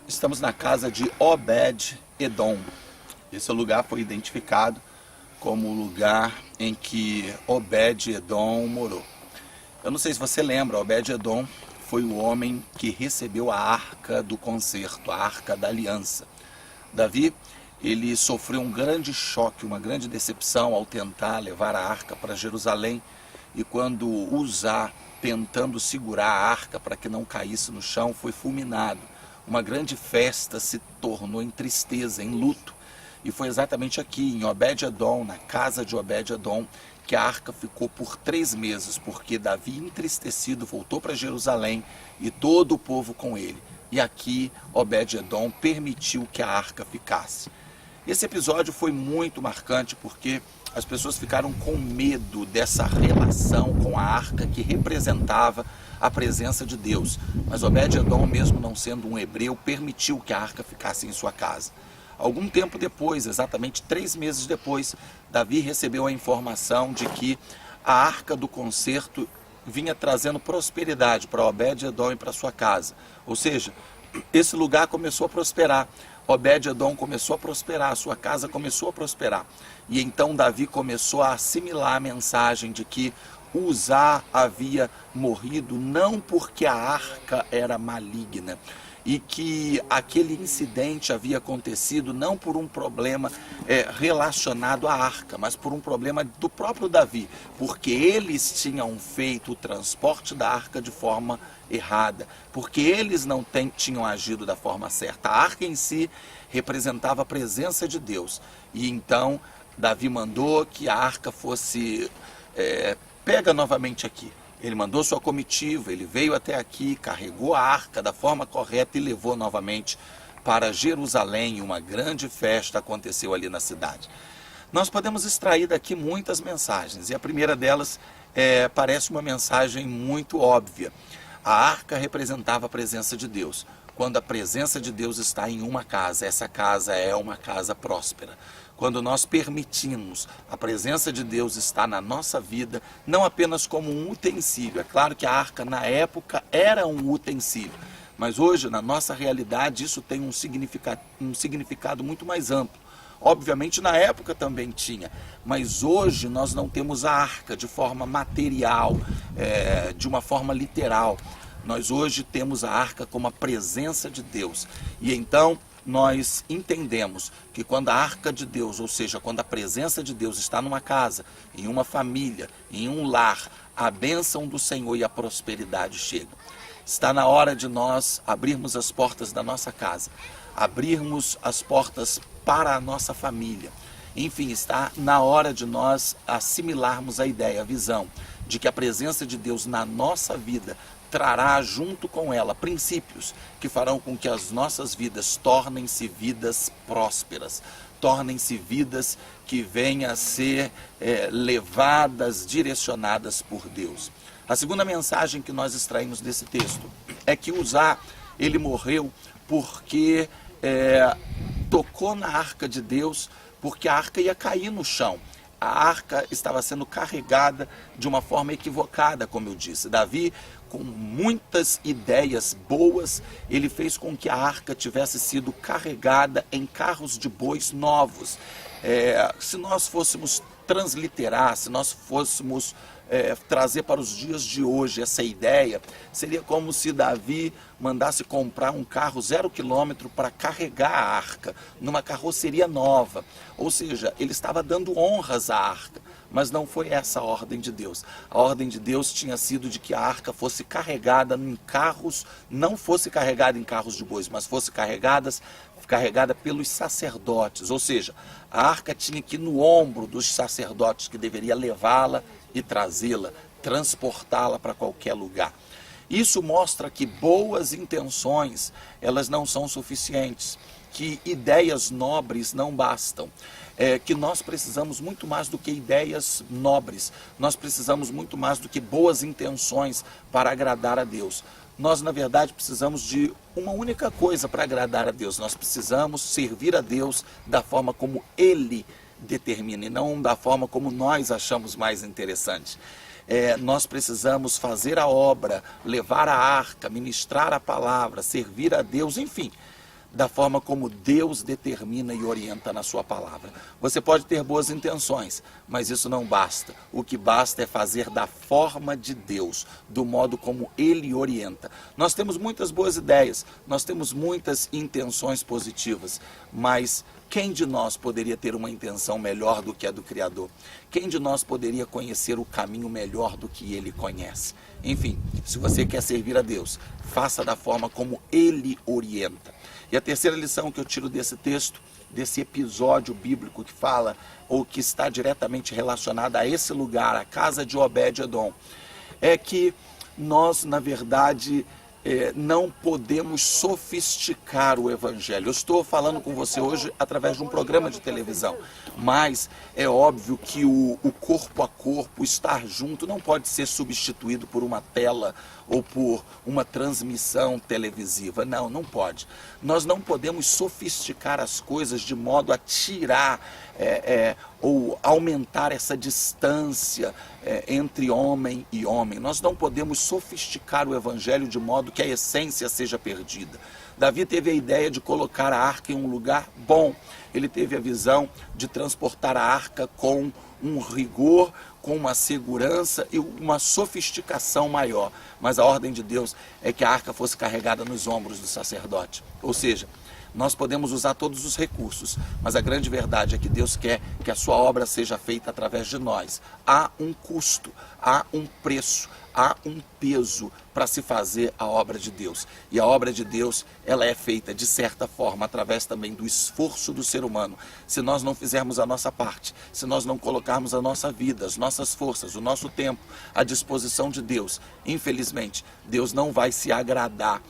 Estamos na casa de Obed-Edom. Esse lugar foi identificado como o lugar em que Obed-Edom morou. Eu não sei se você lembra, Obed-Edom foi o homem que recebeu a arca do concerto, a arca da aliança. Davi, ele sofreu um grande choque, uma grande decepção ao tentar levar a arca para Jerusalém, e quando Uzá, tentando segurar a arca para que não caísse no chão, foi fulminado. Uma grande festa se tornou em tristeza, em luto. E foi exatamente aqui, em Obed-Edom, na casa de Obed-Edom, que a arca ficou por 3 meses, porque Davi, entristecido, voltou para Jerusalém e todo o povo com ele. E aqui Obed-Edom permitiu que a arca ficasse. Esse episódio foi muito marcante porque as pessoas ficaram com medo dessa relação com a arca que representava a presença de Deus. Mas Obed-Edom, mesmo não sendo um hebreu, permitiu que a arca ficasse em sua casa. Algum tempo depois, exatamente 3 meses depois, Davi recebeu a informação de que a arca do concerto vinha trazendo prosperidade para Obed-Edom e para sua casa. Ou seja, esse lugar começou a prosperar. Obed-Edom começou a prosperar, a sua casa começou a prosperar. E então Davi começou a assimilar a mensagem de que Uzá havia morrido não porque a arca era maligna, e que aquele incidente havia acontecido não por um problema relacionado à arca, mas por um problema do próprio Davi, porque eles tinham feito o transporte da arca de forma errada, porque eles não tinham agido da forma certa. A arca em si representava a presença de Deus, e então Davi mandou que a arca fosse pega novamente aqui. Ele mandou sua comitiva, ele veio até aqui, carregou a arca da forma correta e levou novamente para Jerusalém. Uma grande festa aconteceu ali na cidade. Nós podemos extrair daqui muitas mensagens, e a primeira delas parece uma mensagem muito óbvia. A arca representava a presença de Deus. Quando a presença de Deus está em uma casa, essa casa é uma casa próspera. Quando nós permitimos a presença de Deus estar na nossa vida, não apenas como um utensílio. É claro que a arca na época era um utensílio, mas hoje na nossa realidade isso tem um significado muito mais amplo. Obviamente na época também tinha, mas hoje nós não temos a arca de forma material, de uma forma literal. Nós hoje temos a arca como a presença de Deus. E então nós entendemos que quando a arca de Deus, ou seja, quando a presença de Deus está numa casa, em uma família, em um lar, a bênção do Senhor e a prosperidade chegam. Está na hora de nós abrirmos as portas da nossa casa, abrirmos as portas para a nossa família. Enfim, está na hora de nós assimilarmos a ideia, a visão de que a presença de Deus na nossa vida trará junto com ela princípios que farão com que as nossas vidas tornem-se vidas prósperas, tornem-se vidas que venham a ser levadas, direcionadas por Deus. A segunda mensagem que nós extraímos desse texto é que Uzá, ele morreu porque tocou na arca de Deus, porque a arca ia cair no chão. A arca estava sendo carregada de uma forma equivocada, como eu disse. Davi, com muitas ideias boas, ele fez com que a arca tivesse sido carregada em carros de bois novos. Se nós fôssemos transliterar, se nós fôssemos trazer para os dias de hoje essa ideia, seria como se Davi mandasse comprar um carro 0 km para carregar a arca, numa carroceria nova. Ou seja, ele estava dando honras à arca, mas não foi essa a ordem de Deus. A ordem de Deus tinha sido de que a arca fosse carregada em carros, não fosse carregada em carros de bois, mas fosse carregada pelos sacerdotes. Ou seja, a arca tinha que ir no ombro dos sacerdotes, que deveria levá-la e trazê-la, transportá-la para qualquer lugar. Isso mostra que boas intenções, elas não são suficientes, que ideias nobres não bastam, que nós precisamos muito mais do que ideias nobres, nós precisamos muito mais do que boas intenções para agradar a Deus. Nós, na verdade, precisamos de uma única coisa para agradar a Deus. Nós precisamos servir a Deus da forma como Ele determina e não da forma como nós achamos mais interessante. nós precisamos fazer a obra, levar a arca, ministrar a palavra, servir a Deus, enfim, da forma como Deus determina e orienta na sua palavra. Você pode ter boas intenções, mas isso não basta. O que basta é fazer da forma de Deus, do modo como Ele orienta. Nós temos muitas boas ideias, nós temos muitas intenções positivas, mas quem de nós poderia ter uma intenção melhor do que a do Criador? Quem de nós poderia conhecer o caminho melhor do que Ele conhece? Enfim, se você quer servir a Deus, faça da forma como Ele orienta. E a terceira lição que eu tiro desse texto, desse episódio bíblico que fala, ou que está diretamente relacionada a esse lugar, a casa de Obed-Edom, é que nós, na verdade, não podemos sofisticar o Evangelho. Eu estou falando com você hoje através de um programa de televisão, mas é óbvio que o corpo a corpo, estar junto, não pode ser substituído por uma tela ou por uma transmissão televisiva. Não, não pode. Nós não podemos sofisticar as coisas de modo a tirar ou aumentar essa distância entre homem e homem. Nós não podemos sofisticar o Evangelho de modo que a essência seja perdida. Davi teve a ideia de colocar a arca em um lugar bom. Ele teve a visão de transportar a arca com um rigor, com uma segurança e uma sofisticação maior. Mas a ordem de Deus é que a arca fosse carregada nos ombros do sacerdote. Ou seja, nós podemos usar todos os recursos, mas a grande verdade é que Deus quer que a sua obra seja feita através de nós. Há um custo, há um preço, há um peso para se fazer a obra de Deus. E a obra de Deus, ela é feita de certa forma através também do esforço do ser humano. Se nós não fizermos a nossa parte, se nós não colocarmos a nossa vida, as nossas forças, o nosso tempo à disposição de Deus, infelizmente, Deus não vai se agradar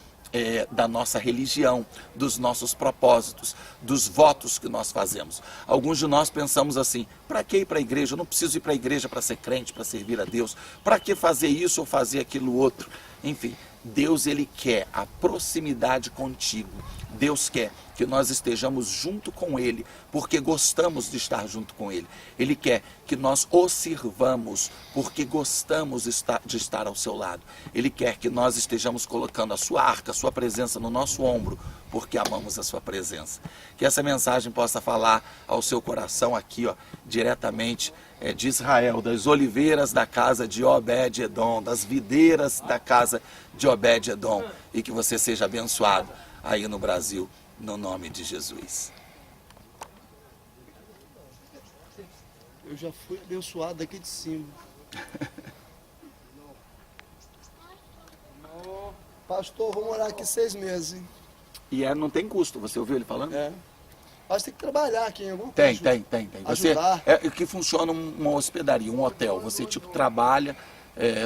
da nossa religião, dos nossos propósitos, dos votos que nós fazemos. Alguns de nós pensamos assim: para que ir para a igreja? Eu não preciso ir para a igreja para ser crente, para servir a Deus. Para que fazer isso ou fazer aquilo outro? Enfim, Deus, Ele quer a proximidade contigo. Deus quer que nós estejamos junto com Ele, porque gostamos de estar junto com Ele. Ele quer que nós o sirvamos, porque gostamos de estar ao seu lado. Ele quer que nós estejamos colocando a sua arca, a sua presença no nosso ombro, porque amamos a sua presença. Que essa mensagem possa falar ao seu coração aqui, diretamente de Israel, das oliveiras da casa de Obed-Edom, das videiras da casa de Obed-Edom, e que você seja abençoado aí no Brasil, no nome de Jesus. Eu já fui abençoado daqui de cima. Pastor, vou morar aqui 6 meses, hein? E não tem custo, você ouviu ele falando? Mas tem que trabalhar aqui em algum Tem. Você, ajudar. que funciona uma hospedaria, um hotel. Você trabalha,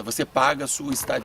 você paga a sua estadia.